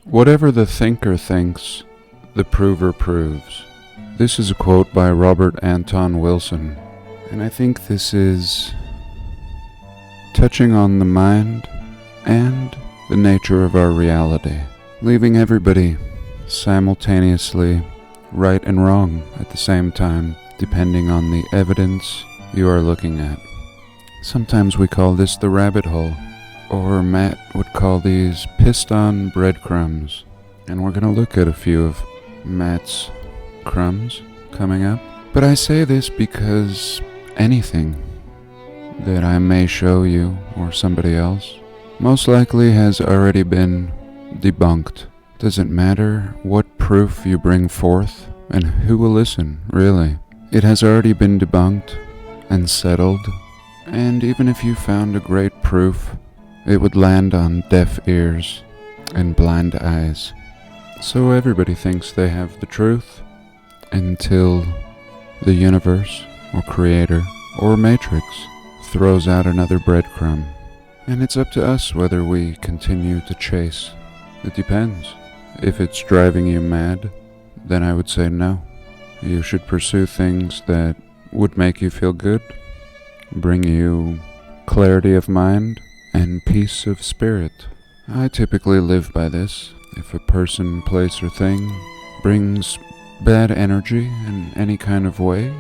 Whatever the thinker thinks, the prover proves. This is a quote by Robert Anton Wilson, and I think this is touching on the mind and the nature of our reality, leaving everybody simultaneously right and wrong at the same time, depending on the evidence you are looking at. Sometimes we call this the rabbit hole, or Matt would call these piston breadcrumbs. And we're going to look at a few of Matt's crumbs coming up. But I say this because anything that I may show you or somebody else most likely has already been debunked. Doesn't matter what proof you bring forth and who will listen, really. It has already been debunked and settled, and even if you found a great proof, it would land on deaf ears and blind eyes. So everybody thinks they have the truth until the universe or creator or matrix throws out another breadcrumb. And it's up to us whether we continue to chase. It depends. If it's driving you mad, then I would say no. You should pursue things that would make you feel good, bring you clarity of mind and peace of spirit. I typically live by this. If a person, place, or thing brings bad energy in any kind of way,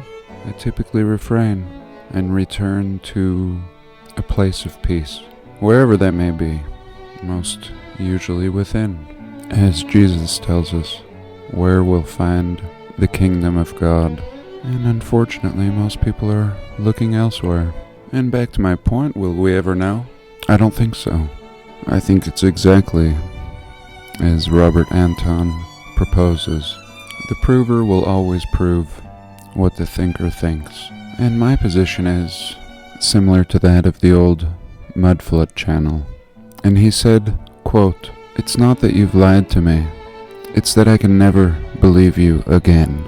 I typically refrain and return to a place of peace, wherever that may be, most usually within. As Jesus tells us, where we'll find the kingdom of God. And unfortunately, most people are looking elsewhere. And back to my point, will we ever know? I don't think so. I think it's exactly as Robert Anton proposes. The prover will always prove what the thinker thinks. And my position is similar to that of the old Mudflood channel. And he said, quote, "It's not that you've lied to me, it's that I can never believe you again."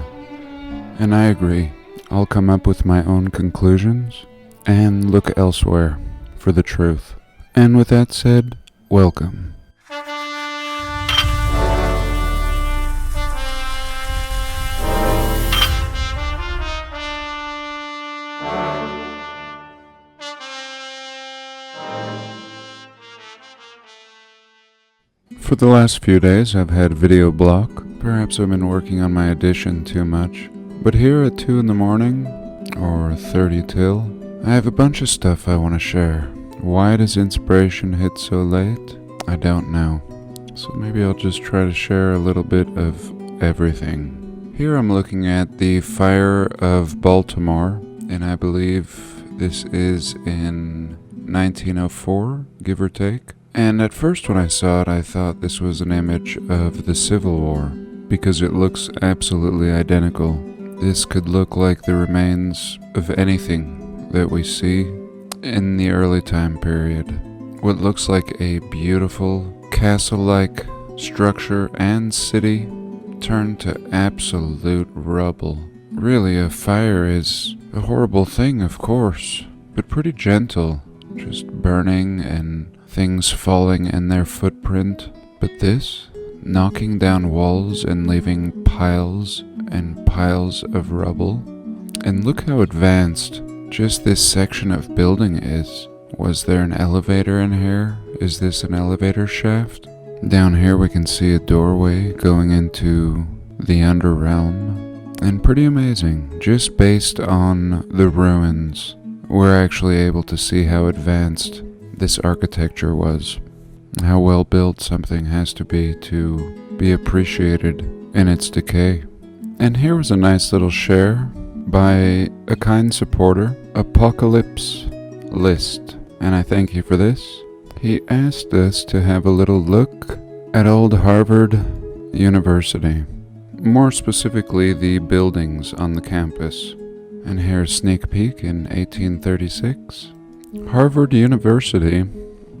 And I agree. I'll come up with my own conclusions and look elsewhere for the truth. And with that said, welcome. For the last few days I've had video block. Perhaps I've been working on my edition too much. But here at 2 in the morning, or 30 till, I have a bunch of stuff I want to share. Why does inspiration hit so late? I don't know. So maybe I'll just try to share a little bit of everything. Here I'm looking at the fire of Baltimore, and I believe this is in 1904, give or take. And at first when I saw it, I thought this was an image of the Civil War, because it looks absolutely identical. This could look like the remains of anything that we see in the early time period. What looks like a beautiful castle-like structure and city turned to absolute rubble. Really, a fire is a horrible thing, of course, but pretty gentle, just burning and things falling in their footprint. But this, knocking down walls and leaving piles and piles of rubble. And look how advanced just this section of building is. Was there an elevator in here? Is this an elevator shaft? Down here we can see a doorway going into the underrealm. And pretty amazing. Just based on the ruins, we're actually able to see how advanced this architecture was. How well built something has to be appreciated in its decay. And here was a nice little share by a kind supporter, Apocalypse List, and I thank you for this. He asked us to have a little look at old Harvard University, more specifically the buildings on the campus. And here's a sneak peek in 1836. Harvard University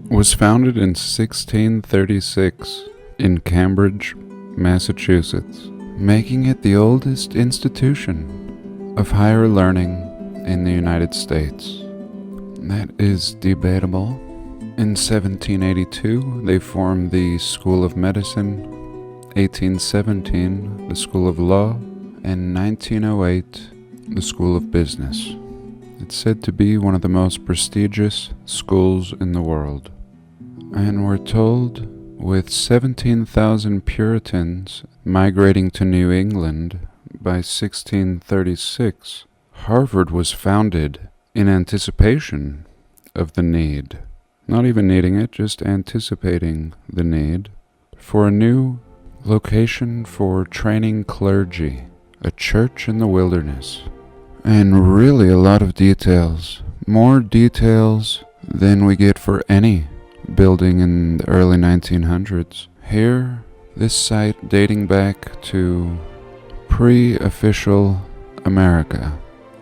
was founded in 1636 in Cambridge, Massachusetts, making it the oldest institution of higher learning in the United States. That is debatable, In 1782, they formed the School of Medicine, 1817, the School of Law, and 1908, the School of Business. It's said to be one of the most prestigious schools in the world. And we're told, with 17,000 Puritans migrating to New England by 1636, Harvard was founded in anticipation of the need, not even needing it, just anticipating the need, for a new location for training clergy, a church in the wilderness. And really a lot of details, more details than we get for any building in the early 1900s. Here, this site dating back to pre-official America.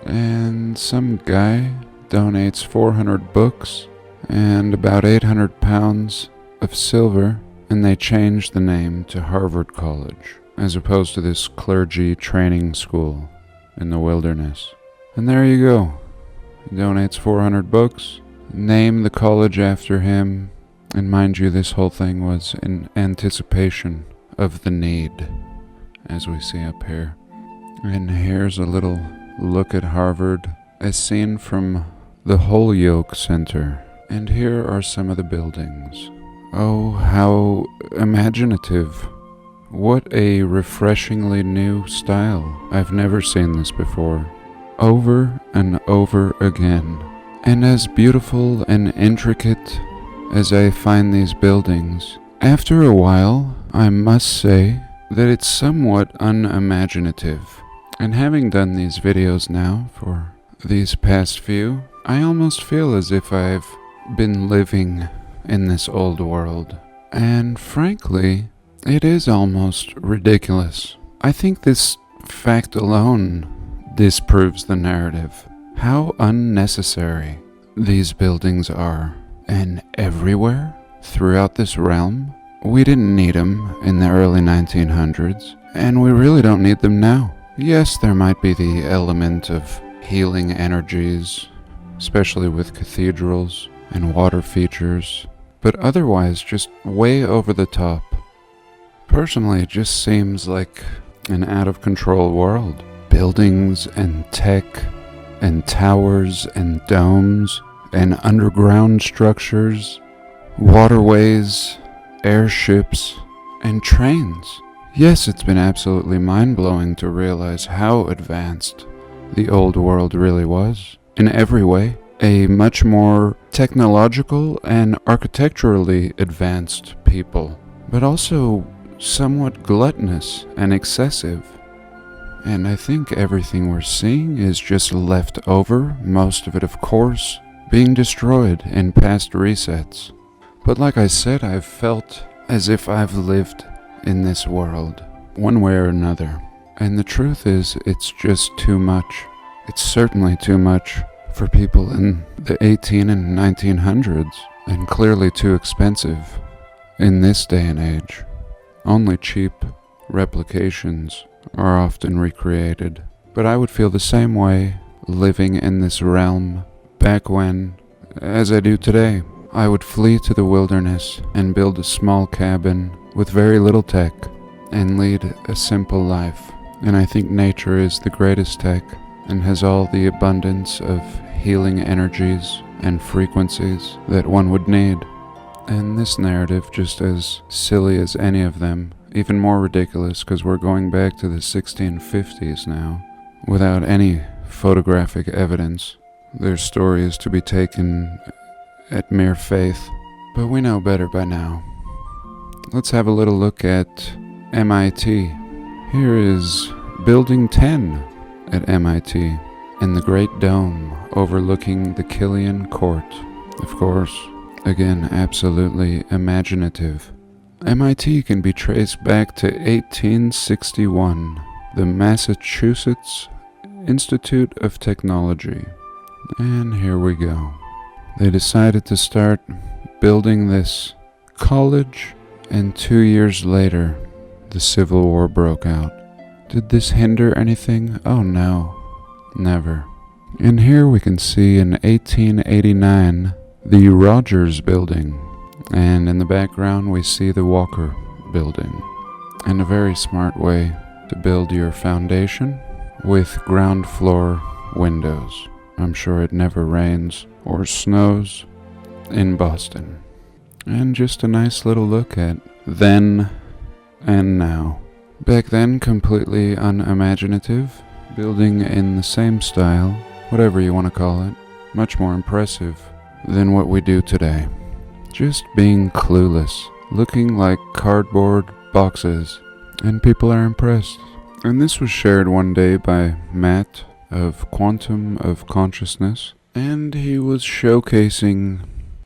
And some guy donates 400 books and about 800 pounds of silver, and they changed the name to Harvard College, as opposed to this clergy training school in the wilderness. And there you go. He donates 400 books, name the college after him, and mind you, this whole thing was in anticipation of the need, as we see up here. And here's a little look at Harvard as seen from the Holyoke Center. And here are some of the buildings. Oh, how imaginative. What a refreshingly new style. I've never seen this before. Over and over again. And as beautiful and intricate as I find these buildings, after a while, I must say that it's somewhat unimaginative. And having done these videos now for these past few, I almost feel as if I've been living in this old world. And frankly, it is almost ridiculous. I think this fact alone disproves the narrative. How unnecessary these buildings are. And everywhere throughout this realm. We didn't need them in the early 1900s, and we really don't need them now. Yes, there might be the element of healing energies, especially with cathedrals and water features, but otherwise just way over the top. Personally, it just seems like an out-of-control world. Buildings and tech and towers and domes and underground structures, waterways, airships, and trains. Yes, it's been absolutely mind-blowing to realize how advanced the old world really was. In every way, a much more technological and architecturally advanced people, but also somewhat gluttonous and excessive. And I think everything we're seeing is just left over, most of it of course, being destroyed in past resets. But like I said, I've felt as if I've lived in this world, one way or another. And the truth is, it's just too much. It's certainly too much for people in the 18 and 1900s, and clearly too expensive in this day and age. Only cheap replications are often recreated. But I would feel the same way living in this realm back when, as I do today. I would flee to the wilderness and build a small cabin with very little tech and lead a simple life. And I think nature is the greatest tech and has all the abundance of healing energies and frequencies that one would need. And this narrative, just as silly as any of them, even more ridiculous because we're going back to the 1650s now, without any photographic evidence. Their story is to be taken at mere faith, but we know better by now. Let's have a little look at MIT. Here is Building 10 at MIT, in the Great Dome overlooking the Killian Court. Of course, again, absolutely imaginative. MIT can be traced back to 1861, the Massachusetts Institute of Technology. And here we go. They decided to start building this college, and 2 years later, the Civil War broke out. Did this hinder anything? Oh no, never. And here we can see in 1889, the Rogers building, and in the background we see the Walker building. And a very smart way to build your foundation with ground floor windows. I'm sure it never rains or snows in Boston. And just a nice little look at then and now. Back then, completely unimaginative, building in the same style, whatever you want to call it, much more impressive than what we do today. Just being clueless, looking like cardboard boxes, and people are impressed. And this was shared one day by Matt of Quantum of Consciousness, and he was showcasing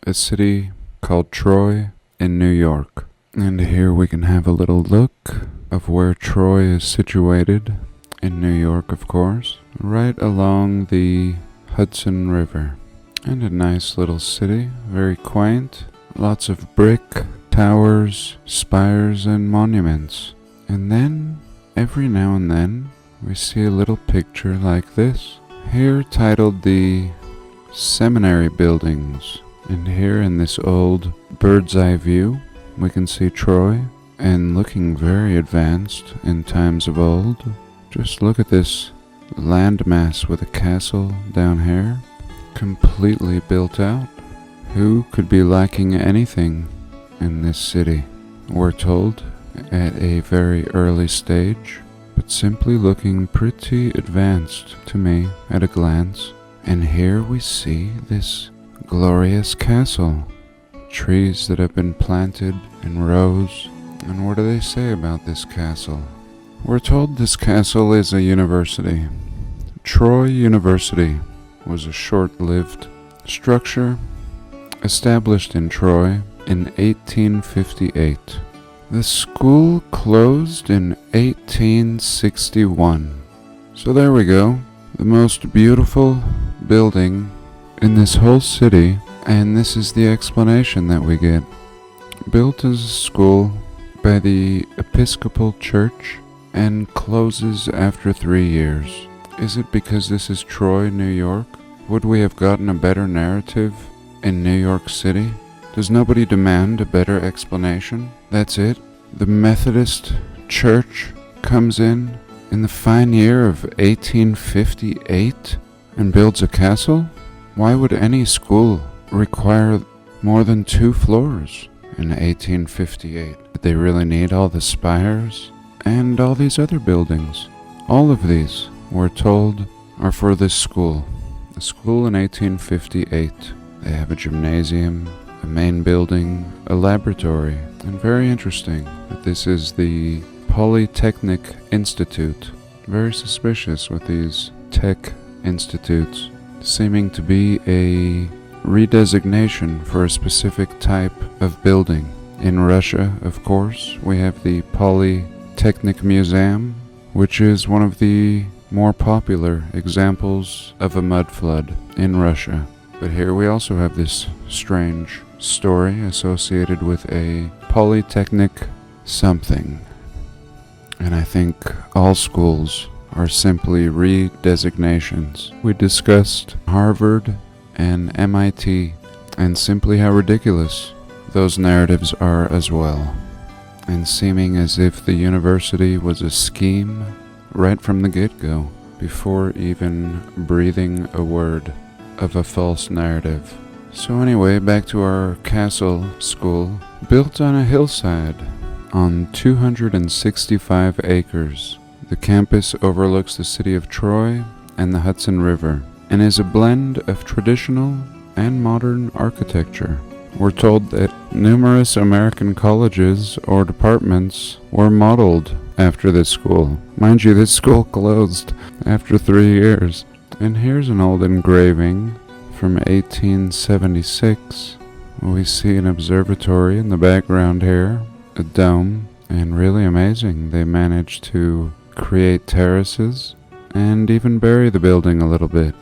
a city called Troy in New York. And here we can have a little look of where Troy is situated in New York, of course, right along the Hudson River. And a nice little city, very quaint, lots of brick, towers, spires, and monuments. And then, every now and then, we see a little picture like this, here titled the Seminary Buildings. And here in this old bird's eye view, we can see Troy, and looking very advanced in times of old. Just look at this landmass with a castle down here, completely built out. Who could be lacking anything in this city? We're told at a very early stage, but simply looking pretty advanced to me at a glance. And here we see this glorious castle. Trees that have been planted in rows. And what do they say about this castle? We're told this castle is a university. Troy University was a short-lived structure established in Troy in 1858. The school closed in 1861. So there we go. The most beautiful building in this whole city, and this is the explanation that we get. Built as a school by the Episcopal Church and closes after 3 years. Is it because this is Troy, New York? Would we have gotten a better narrative in New York City? Does nobody demand a better explanation? That's it? The Methodist Church comes in the fine year of 1858 and builds a castle? Why would any school require more than 2 floors in 1858? Did they really need all the spires and all these other buildings? All of these, we're told, are for this school. A school in 1858. They have a gymnasium, a main building, a laboratory, and very interesting that this is the Polytechnic Institute. Very suspicious with these tech institutes, seeming to be a redesignation for a specific type of building. In Russia, of course, we have the Polytechnic Museum, which is one of the more popular examples of a mud flood in Russia. But here we also have this strange story associated with a polytechnic something. And I think all schools are simply redesignations. We discussed Harvard and MIT and simply how ridiculous those narratives are as well, and seeming as if the university was a scheme right from the get-go, before even breathing a word of a false narrative. So anyway, back to our castle school, built on a hillside on 265 acres. The campus overlooks the city of Troy and the Hudson River, and is a blend of traditional and modern architecture. We're told that numerous American colleges or departments were modeled after this school. Mind you, this school closed after 3 years. And here's an old engraving from 1876. We see an observatory in the background here, a dome, and really amazing. They managed to create terraces and even bury the building a little bit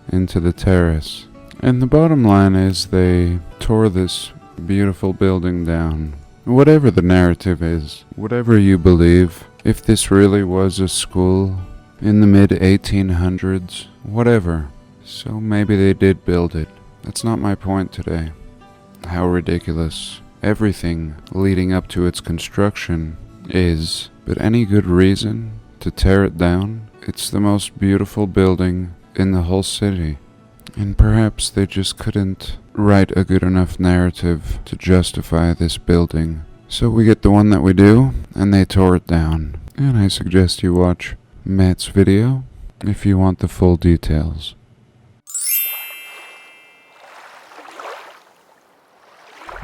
into the terrace. And the bottom line is they tore this beautiful building down. Whatever the narrative is, whatever you believe, if this really was a school in the mid-1800s, whatever. So maybe they did build it. That's not my point today. How ridiculous everything leading up to its construction is, but any good reason to tear it down? It's the most beautiful building in the whole city. And perhaps they just couldn't write a good enough narrative to justify this building. So we get the one that we do, and they tore it down. And I suggest you watch Matt's video if you want the full details.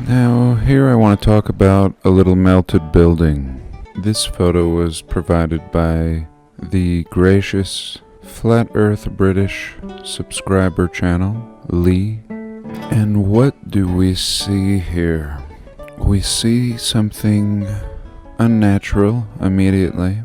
Now, here I want to talk about a little melted building. This photo was provided by the gracious Flat Earth British subscriber channel, Lee. And what do we see here? We see something unnatural immediately.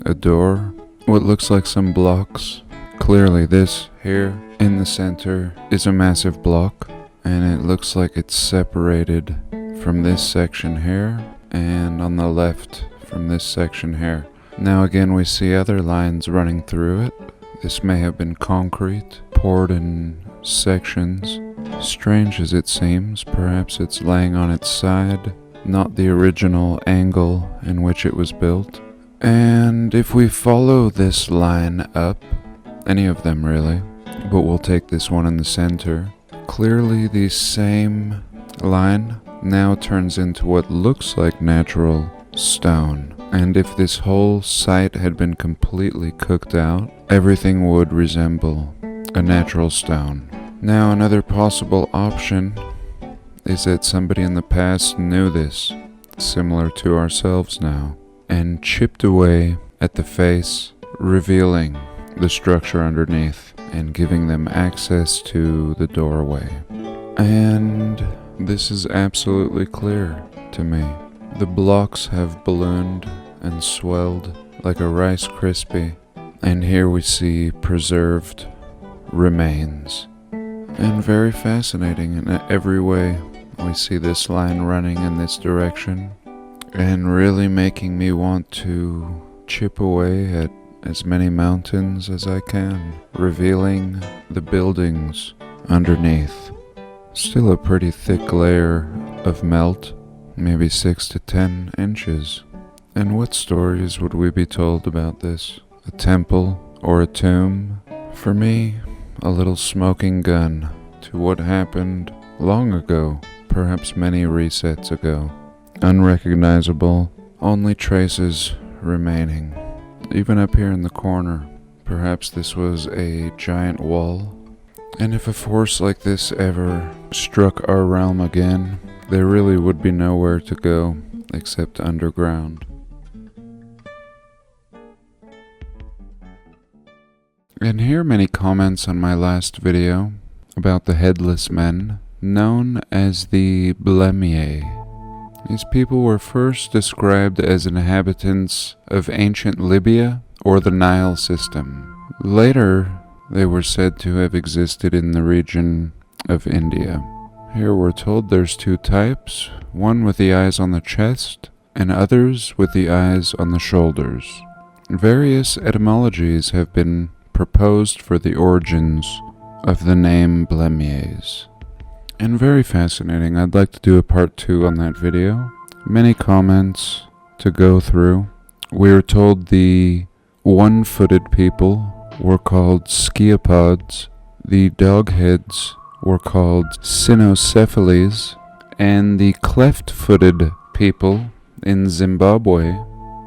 A door, what looks like some blocks. Clearly this here in the center is a massive block, and it looks like it's separated from this section here and on the left from this section here. Now again we see other lines running through it. This may have been concrete, poured in sections. Strange as it seems, perhaps it's laying on its side, not the original angle in which it was built. And if we follow this line up, any of them really, but we'll take this one in the center, clearly the same line now turns into what looks like natural stone. And if this whole site had been completely cooked out, everything would resemble a natural stone. Now another possible option is that somebody in the past knew this, similar to ourselves now, and chipped away at the face, revealing the structure underneath and giving them access to the doorway. And this is absolutely clear to me. The blocks have ballooned and swelled like a Rice Krispie, and here we see preserved remains. And very fascinating in every way. We see this line running in this direction and really making me want to chip away at as many mountains as I can, revealing the buildings underneath. Still a pretty thick layer of melt, maybe 6 to 10 inches. And what stories would we be told about this? A temple or a tomb? For me, a little smoking gun to what happened long ago, perhaps many resets ago. Unrecognizable, only traces remaining. Even up here in the corner, perhaps this was a giant wall. And if a force like this ever struck our realm again, there really would be nowhere to go except underground. And here are many comments on my last video about the headless men, known as the LBRY. These people were first described as inhabitants of ancient Libya or the Nile system. Later, they were said to have existed in the region of India. Here we're told there's two types, one with the eyes on the chest and others with the eyes on the shoulders. Various etymologies have been proposed for the origins of the name LBRYs. And very fascinating. I'd like to do a part 2 on that video. Many comments to go through. We are told the one-footed people were called sciapods, the dogheads were called cynocephales, and the cleft-footed people in Zimbabwe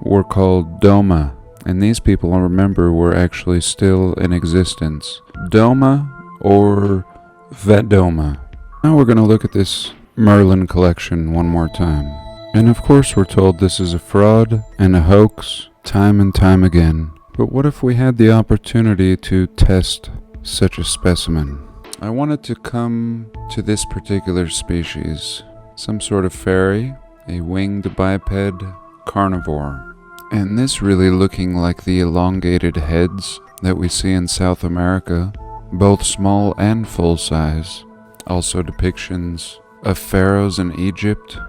were called Doma. And these people, I remember, were actually still in existence. Doma or Vadoma. Now we're going to look at this Merlin collection one more time. And of course we're told this is a fraud and a hoax time and time again. But what if we had the opportunity to test such a specimen? I wanted to come to this particular species, some sort of fairy, a winged biped carnivore. And this really looking like the elongated heads that we see in South America, both small and full size. Also depictions of pharaohs in Egypt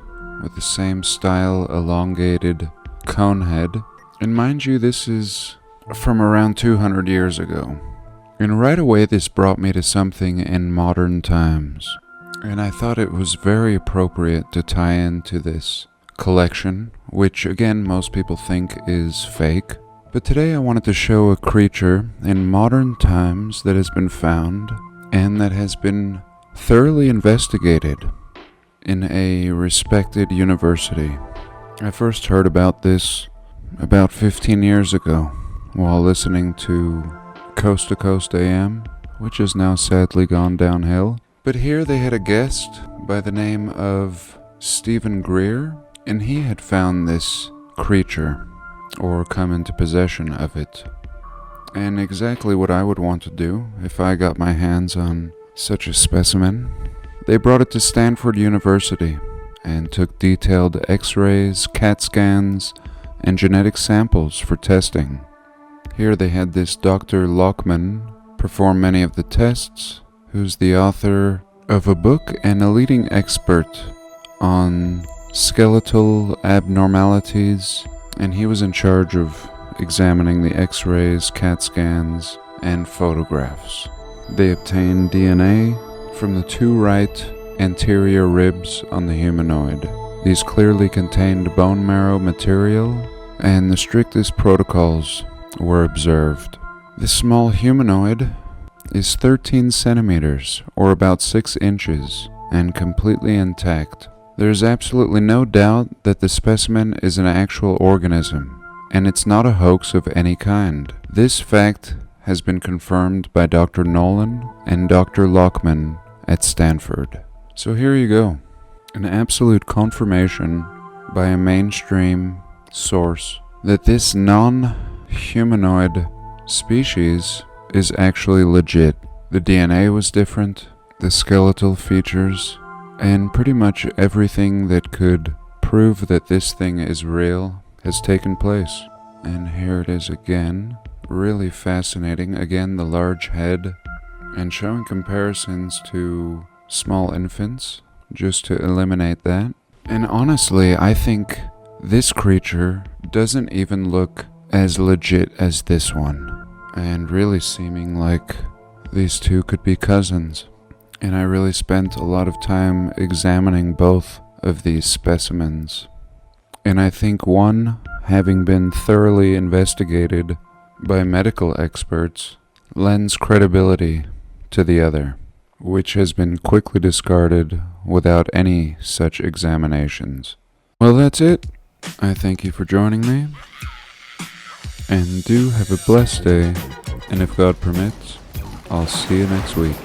with the same style elongated cone head. And mind you, this is from around 200 years ago. And right away this brought me to something in modern times. And I thought it was very appropriate to tie into this collection, which again most people think is fake. But today I wanted to show a creature in modern times that has been found and that has been thoroughly investigated in a respected university. I first heard about this about 15 years ago while listening to Coast to Coast AM, which has now sadly gone downhill. But here they had a guest by the name of Stephen Greer, and he had found this creature, or come into possession of it. And exactly what I would want to do if I got my hands on such a specimen. They brought it to Stanford University and took detailed x-rays, CAT scans, and genetic samples for testing. Here they had this Dr. Lockman perform many of the tests, who's the author of a book and a leading expert on skeletal abnormalities, and he was in charge of examining the x-rays, CAT scans, and photographs. They obtained DNA from the two right anterior ribs on the humanoid. These clearly contained bone marrow material, and the strictest protocols were observed. This small humanoid is 13 centimeters, or about 6 inches, and completely intact. There's absolutely no doubt that the specimen is an actual organism, and it's not a hoax of any kind. This fact has been confirmed by Dr. Nolan and Dr. Lockman at Stanford. So here you go, an absolute confirmation by a mainstream source that this non-humanoid species is actually legit. The DNA was different, the skeletal features, and pretty much everything that could prove that this thing is real has taken place. And here it is again, really fascinating. Again, the large head, and showing comparisons to small infants, just to eliminate that. And honestly, I think this creature doesn't even look as legit as this one, and really seeming like these two could be cousins. And I really spent a lot of time examining both of these specimens. And I think one, having been thoroughly investigated by medical experts, lends credibility to the other, which has been quickly discarded without any such examinations. Well, that's it. I thank you for joining me, and do have a blessed day, and if God permits, I'll see you next week.